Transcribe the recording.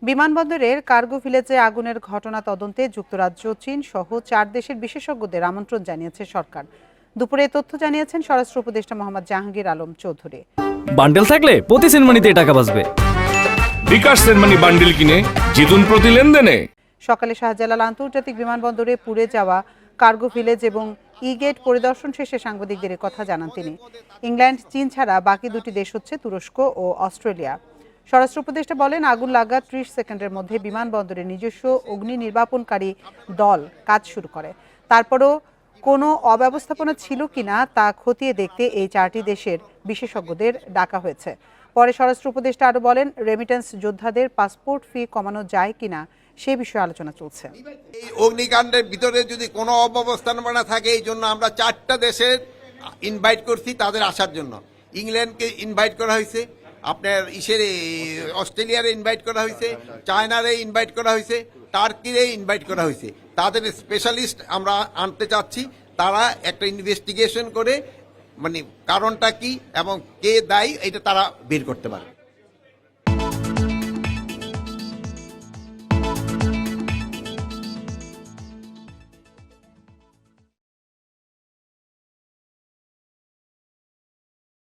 বিমানবন্দরের কার্গো ভিলেজে আগুনের ঘটনা তদন্তে যুক্তরাজ্য, চীন সহ 4 দেশের বিশেষজ্ঞদের আমন্ত্রণ জানিয়েছে সরকার। দুপুরে তথ্য জানিয়েছেন স্বরাষ্ট্র উপদেষ্টা মোহাম্মদ জাহাঙ্গীর আলম চৌধুরী। বান্ডেল থাকলে প্রতি সেনমানিতে টাকা বাঁচবে। বিকাশ সেনমানি বান্ডেল কিনে জিতুন প্রতি লেনদেনে। সকালে শাহজালাল আন্তর্জাতিক বিমানবন্দরে পুড়ে যাওয়া কার্গো ভিলেজ এবং ই-গেট পরিদর্শন শেষে সাংবাদিকদের কথা জানান তিনি। ইংল্যান্ড, চীন ছাড়া বাকি দুটি দেশ হচ্ছে তুরস্ক ও অস্ট্রেলিয়া। স্বরাষ্ট্র উপদেষ্টা বলেন, আগুন লাগা 30 সেকেন্ডের মধ্যে বিমানবন্দরের নিজস্ব অগ্নি নির্বাপনকারী দল কাজ শুরু করে। তারপরও কোনো অব্যবস্থাপনা ছিল কিনা তা খতিয়ে দেখতে এই 4টি দেশের বিশেষজ্ঞদের ডাকা হয়েছে। পরে স্বরাষ্ট্র উপদেষ্টা আরও বলেন, রেমিটেন্স যোদ্ধাদের পাসপোর্ট ফি কমানো যায় কিনা সে বিষয়ে আলোচনা চলছে। এই অগ্নিকাণ্ডের ভিতরে যদি কোনো অব্যবস্থাপনা থাকে, এই জন্য আমরা 4টা দেশের ইনভাইট করছি তাদের আসার জন্য। ইংল্যান্ডকে ইনভাইট করা হয়েছে, আপনার অস্ট্রেলিয়ারে ইনভাইট করা হয়েছে, চায়নারে ইনভাইট করা হয়েছে, টার্কিরে ইনভাইট করা হয়েছে। তাদের স্পেশালিস্ট আমরা আনতে চাচ্ছি, তারা একটা ইনভেস্টিগেশন করে মানে কারণটা কি এবং কে দায়ী এটা তারা বের করতে পারে।